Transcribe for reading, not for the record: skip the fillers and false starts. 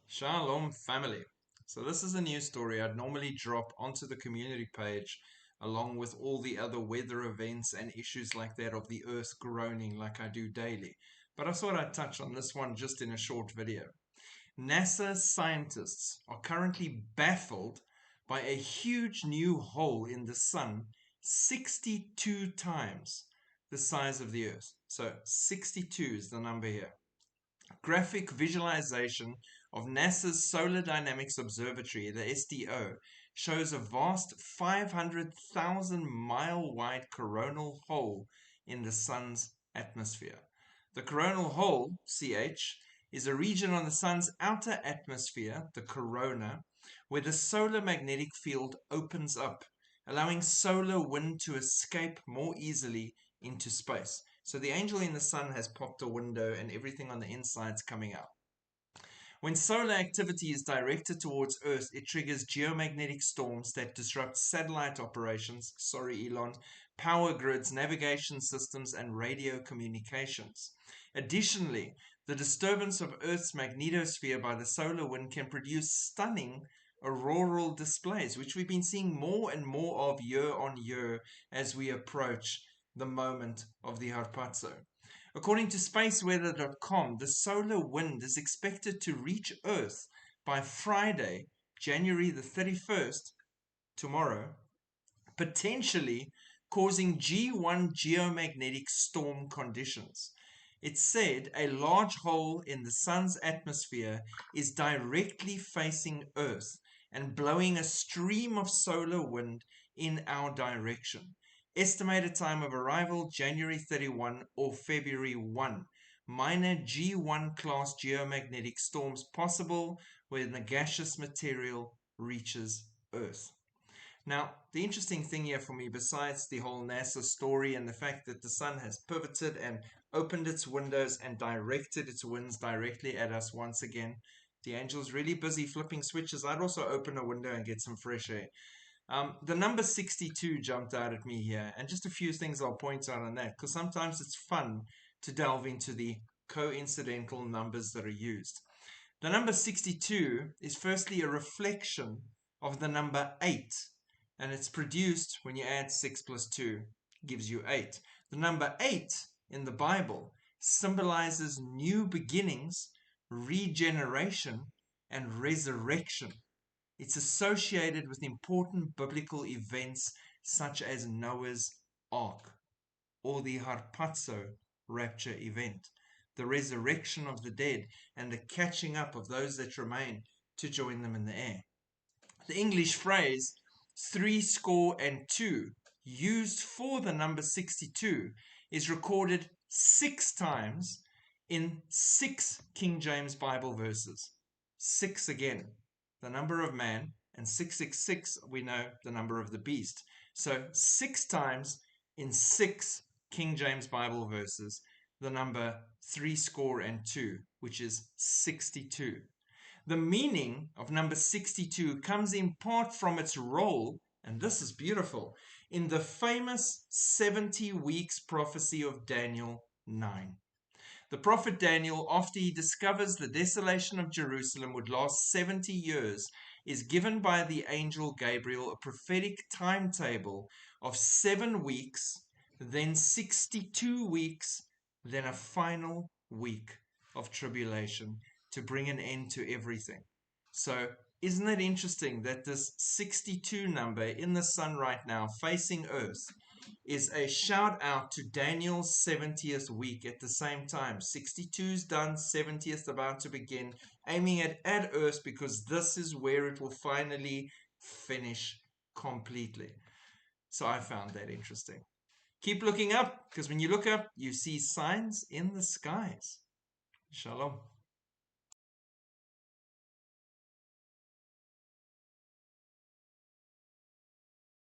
Shalom family. So this is a news story I'd normally drop onto the community page along with all the other weather events and issues like that of the earth groaning like I do daily. But I thought I'd touch on this one just in a short video. NASA scientists are currently baffled by a huge new hole in the sun 62 times the size of the earth. So 62 is the number here. Graphic visualization of NASA's Solar Dynamics Observatory, the SDO, shows a vast 500,000 mile wide coronal hole in the sun's atmosphere. The coronal hole, CH, is a region on the sun's outer atmosphere, the corona, where the solar magnetic field opens up, allowing solar wind to escape more easily into space. So the angel in the sun has popped a window and everything on the inside's coming out. When solar activity is directed towards Earth, it triggers geomagnetic storms that disrupt satellite operations, sorry Elon, power grids, navigation systems, and radio communications. Additionally, the disturbance of Earth's magnetosphere by the solar wind can produce stunning auroral displays, which we've been seeing more and more of year on year as we approach the moment of the Harpazo. According to spaceweather.com, the solar wind is expected to reach Earth by Friday, January the 31st, tomorrow, potentially causing G1 geomagnetic storm conditions. It said a large hole in the sun's atmosphere is directly facing Earth and blowing a stream of solar wind in our direction. Estimated time of arrival January 31 or February 1. Minor G1 class geomagnetic storms possible when the gaseous material reaches Earth. Now, the interesting thing here for me, besides the whole NASA story and the fact that the sun has pivoted and opened its windows and directed its winds directly at us once again, the angel's really busy flipping switches. I'd also open a window and get some fresh air. The number 62 jumped out at me here, and just a few things I'll point out on that, because sometimes it's fun to delve into the coincidental numbers that are used. The number 62 is firstly a reflection of the number 8, and it's produced when you add 6 plus 2 gives you 8. The number 8 in the Bible symbolizes new beginnings, regeneration, and resurrection. It's associated with important biblical events such as Noah's Ark or the Harpazo rapture event, the resurrection of the dead, and the catching up of those that remain to join them in the air. The English phrase 62, used for the number 62, is recorded 6 times in 6 King James Bible verses. 6 again, the number of man, and 666, we know, the number of the beast. So 6 times in 6 King James Bible verses, the number 62, which is 62. The meaning of number 62 comes in part from its role, and this is beautiful, in the famous 70 weeks prophecy of Daniel 9. The prophet Daniel, after he discovers the desolation of Jerusalem would last 70 years, is given by the angel Gabriel a prophetic timetable of 7 weeks, then 62 weeks, then a final week of tribulation to bring an end to everything. So, isn't it interesting that this 62 number in the sun right now facing Earth is a shout out to Daniel's 70th week at the same time. 62's done, 70th about to begin, aiming at Earth because this is where it will finally finish completely. So I found that interesting. Keep looking up, because when you look up, you see signs in the skies. Shalom.